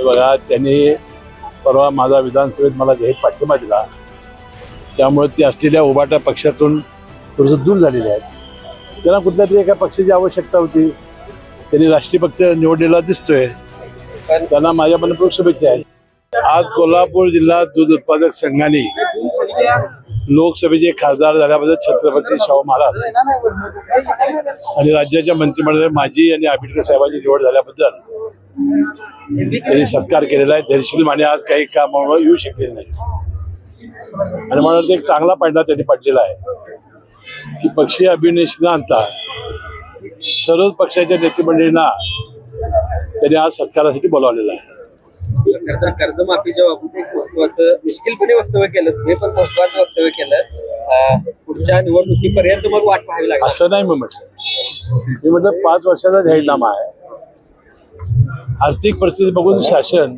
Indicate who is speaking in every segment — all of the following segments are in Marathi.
Speaker 1: बघा, त्यांनी परवा माझा विधानसभेत मला जाहीर पाठिंबा दिला, त्यामुळे ते असलेल्या उभाटा पक्षातून थोडंसं दूर झालेले आहेत. त्यांना कुठल्या तरी एका पक्षाची आवश्यकता होती. त्यांनी राष्ट्रीय पक्ष निवडलेला दिसतोय. त्यांना माझ्या मनपूर्वक शुभेच्छा आहेत. आज कोल्हापूर जिल्हा दूध उत्पादक संघाने लोकसभेचे खासदार झाल्याबद्दल छत्रपती शाहू महाराज आणि राज्याच्या मंत्रिमंडळात माझी आणि आंबेडकर साहेबांची निवड झाल्याबद्दल त्यांनी सत्कार केलेला आहे. धैर्यशील माने आज काही कामामुळे येऊ शकलेले नाही आणि मला एक चांगला पायंडा त्यांनी पडलेला आहे की पक्षीय अभिनेश न आणता सर्वच पक्षाच्या नेतेमंडळींना त्यांनी आज सत्कारासाठी बोलावलेलं आहे.
Speaker 2: खरं तर कर्जमाफीच्या बाबतीत एक महत्वाचं निष्किलपणे वक्तव्य केलं, तुम्ही पण महत्वाचं वक्तव्य केलं. पुढच्या निवडणुकीपर्यंत मग वाट पाहावी लागेल
Speaker 1: असं नाही मी म्हटलं. मी म्हटलं 5 वर्षाचा जाहीरनामा आहे. आर्थिक परिस्थिती बघून शासन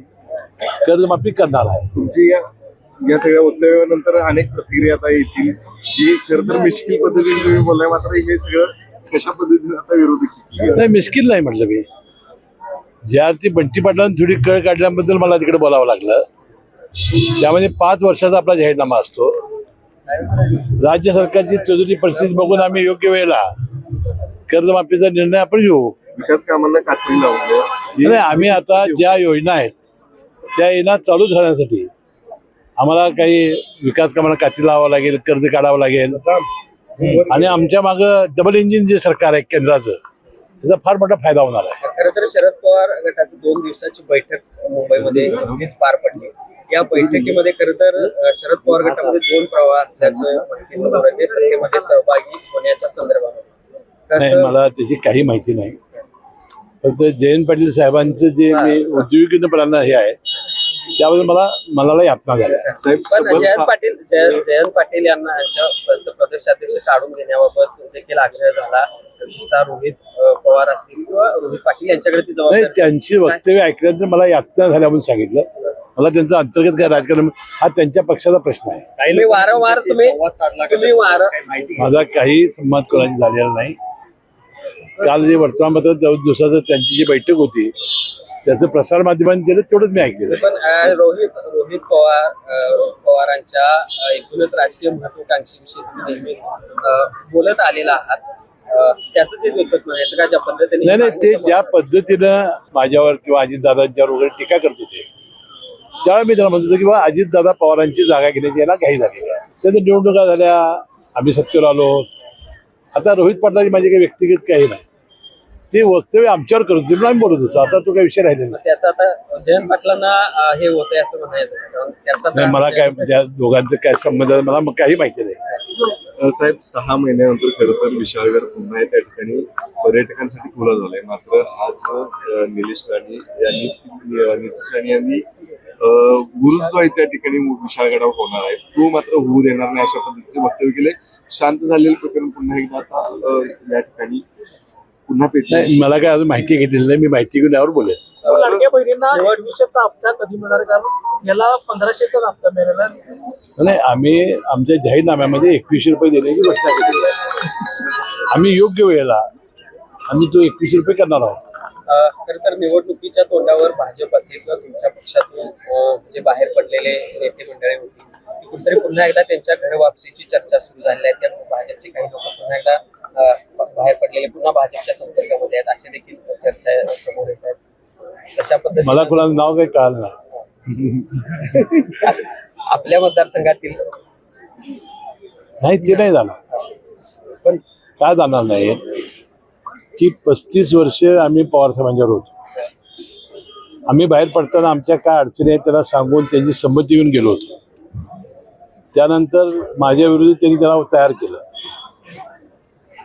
Speaker 1: कर्जमाफी करणार आहे.
Speaker 3: तुमची या सगळ्या वक्तव्यानंतर अनेक प्रतिक्रिया आता येतील की खरं तर मिश्किल पद्धतीने तुम्ही बोललाय, मात्र हे सगळं कशा पद्धतीने आता विरोधी
Speaker 1: नाही, मिश्किल नाही म्हटलं मी. ज्या अर्थी बंटी पाटलांनी थोडी कळ काढल्याबद्दल मला तिकडे बोलावं लागलं. त्यामध्ये 5 वर्षाचा आपला जाहीरनामा असतो. राज्य सरकारची तुझी परिस्थिती बघून आम्ही योग्य वेळेला कर्जमाफीचा निर्णय आपण घेऊ.
Speaker 3: विकास कामांना कात्री लावली.
Speaker 1: नाही, आम्ही आता ज्या योजना आहेत त्या योजना चालू झाल्यासाठी आम्हाला काही विकास कामाला कात्री लावावं लागेल, कर्ज काढावं लागेल आणि आमच्या मागं डबल इंजिन जे सरकार आहे केंद्राचं, त्याचा फार मोठा फायदा होणार आहे.
Speaker 2: खरं तर शरद पवार गटाची 2 दिवसाची बैठक मुंबईमध्ये नुकतीच पार पडली. या बैठकीमध्ये खरं तर शरद पवार गटामध्ये 2 प्रवाह असल्याचं माहिती समोर येते. सत्तेमध्ये सहभागी होण्याच्या संदर्भात
Speaker 1: नाही, मला त्याची काही माहिती नाही. फक्त जयंत पाटील साहेबांचं जे मी उद्योगिकपणानं हे आहे त्याबद्दल मला मनाला यातना झाल्या.
Speaker 2: पण जयंत पाटील यांना प्रदेशाध्यक्ष काढून घेण्याबाबत देखील आग्रह झाला. विशेषतः रोहित पवार असतील किंवा रोहित पाटील यांच्याकडे ती
Speaker 1: नाही,
Speaker 2: जबाबदारी.
Speaker 1: त्यांची वक्तव्य ऐकल्यानंतर मला यातना झाल्या म्हणून सांगितलं. मला त्यांचं अंतर्गत काय राजकारण हा त्यांच्या पक्षाचा प्रश्न आहे.
Speaker 2: तुम्ही वारंवार
Speaker 1: माझा काही संवाद कोणाची झालेला नाही. काल जे वर्तमानपत्रात 2 दिवसाचं त्यांची जी बैठक होती त्याचं प्रसार माध्यमांनी दिलं तेवढंच मी ऐकलेलं.
Speaker 2: पण रोहित पवारांच्या एकूणच राजकीय महत्वाकांक्षीविषयी तुम्ही नेहमीच बोलत आलेला आहात. त्याच एक द्योतक म्हणायचं का ज्या पद्धतीने
Speaker 1: नाही, ते ज्या पद्धतीनं माझ्यावर किंवा अजितदादांच्यावर वगैरे टीका करत होते त्यावेळी मी त्याला म्हणत होतो की बा अजितदादा पवारांची जागा घेण्याची याला घाई झालेली आहे. त्याच्या निवडणुका झाल्या, आम्ही सत्तेवर आलो. आता रोहित पाटलाची माझी काही व्यक्तिगत काही नाही. ते वक्तव्य आमच्यावर करत होते म्हणून आम्ही बोलत होतो. आता तो काही विषय राहिलेला नाही.
Speaker 2: त्याचा आता जयंत पाटलांना हे होतंय असं म्हणायचं त्याचा
Speaker 1: नाही, मला काय त्या दोघांचं काय संबंध आहे मला काही माहिती नाही.
Speaker 3: साहेब 6 महिन्यानंतर खरं तर विशाळगड पुन्हा त्या ठिकाणी पर्यटकांसाठी खुला झालाय. मात्र आज निलेश राणे यांनी बुरुज जो आहे त्या ठिकाणी विशाळगडावर होणार आहे तो मात्र होऊ देणार नाही अशा पद्धतीचे वक्तव्य केले. शांत झालेलं प्रकरण पुन्हा एकदा आता या ठिकाणी पुन्हा
Speaker 1: नाही, मला काय अजून माहिती घेतलेली नाही. मी माहिती घेऊन यावर बोलेन.
Speaker 4: लाडक्या बहिणींना 2100चा हप्ता कधी मिळणार? कारण याला 1500चा हप्ता मिळाला
Speaker 1: नाही. आम्ही आमच्या जाहीरनाम्यामध्ये 2100 रुपये देण्याची घोषणा केलेली आहे. आम्ही योग्य वेळेला आम्ही तो 2100 रुपये करणार आहोत.
Speaker 2: खरं तर निवडणुकीच्या तोंडावर भाजप असेल किंवा तुमच्या पक्षातून जे बाहेर पडलेले नेते मंडळी होती ती कुठेतरी पुन्हा एकदा त्यांच्या घर वापसीची चर्चा सुरू झाली आहे. त्यामुळे भाजपचे काही लोक पुन्हा एकदा बाहेर पडलेले पुन्हा भाजपच्या संपर्कामध्ये आहेत असे देखील चर्चा समोर येत आहेत. तशा पद्धतीने
Speaker 1: मला कोणाचं नाव काही कळलं नाही.
Speaker 2: आपल्या मतदारसंघातील
Speaker 1: नाही, ते नाही जाणार.
Speaker 2: पण
Speaker 1: काय जाणार नाही की 35 वर्ष आम्ही पवार साहेबांच्यावर होतो. आम्ही बाहेर पडताना आमच्या काय अडचणी आहेत त्याला सांगून त्यांची संमती घेऊन गेलो होतो. त्यानंतर माझ्या विरोधी त्यांनी त्याला तयार केलं.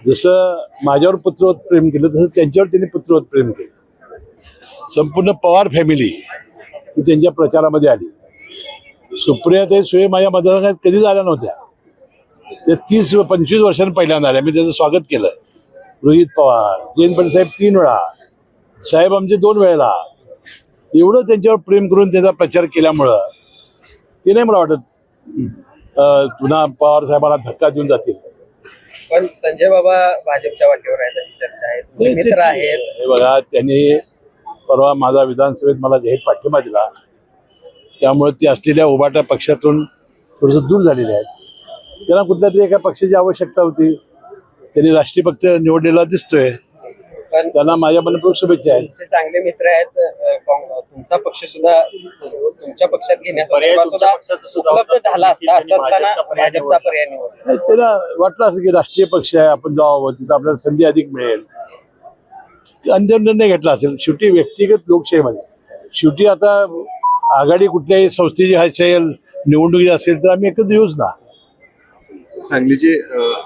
Speaker 1: जसं माझ्यावर पुत्रवत प्रेम केलं तसं त्यांच्यावर त्यांनी पुत्रवत प्रेम केलं. संपूर्ण पवार फॅमिली ही त्यांच्या प्रचारामध्ये आली. सुप्रियाताई सुळे माझ्या मतदारसंघात कधीच आल्या नव्हत्या. ते 30-25 वर्षांनी पहिल्यांदा आल्या. मी त्याचं स्वागत केलं. रोहित पवार, जयंत पाटील साहेब 3 वेळा, साहेब आमचे 2 वेळेला. एवढं त्यांच्यावर प्रेम करून त्याचा प्रचार केल्यामुळं ते नाही मला वाटत पुन्हा पवार साहेबांना धक्का देऊन जातील.
Speaker 2: पण संजय बाबा भाजपच्या वाटेवर आहेत अशी चर्चा आहे. मित्र आहेत.
Speaker 1: बघा, त्यांनी परवा माझा विधानसभेत मला जाहीर पाठिंबा दिला, त्यामुळे ते असलेल्या उभाटा पक्षातून थोडंसं दूर झालेले आहेत. त्यांना कुठल्या तरी एका पक्षाची आवश्यकता होती. त्यांनी राष्ट्रीय पक्ष निवडलेला दिसतोय.
Speaker 2: पण
Speaker 1: त्यांना माझ्या मनपूर्वक शुभेच्छा आहेत.
Speaker 2: तुमचे चांगले मित्र आहेत. तुमचा पक्ष सुद्धा तुमच्या पक्षात घेण्याचा सुद्धा उपलब्ध झाला असता. असं असताना भाजपचा पर्याय निवडला.
Speaker 1: नाही, त्यांना वाटलं असं की राष्ट्रीय पक्ष आहे, आपण जावं, तिथं आपल्याला संधी अधिक मिळेल. अंतिम निर्णय घेतला असेल. शेवटी व्यक्तिगत लोकशाहीमध्ये शेवटी आता आघाडी कुठल्याही संस्थेची असेल, निवडणुकी असेल तर आम्ही एकत्र येऊच ना.
Speaker 3: सांगलीचे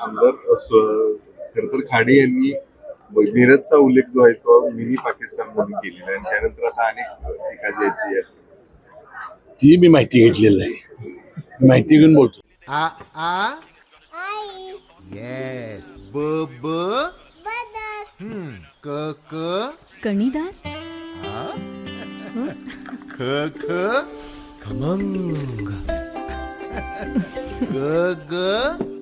Speaker 3: आमदार खरं तर खाडे यांनी मिरजचा उल्लेख जो आहे तो मिनी पाकिस्तान म्हणून केलेला आहे. आणि त्यानंतर आता अनेक टीका जी आहेत
Speaker 1: ती मी माहिती घेतलेली नाही. माहिती घेऊन बोलतो.
Speaker 5: आ आ येस ब ब क क
Speaker 6: कणीदार
Speaker 5: ख ख खमंग ग ग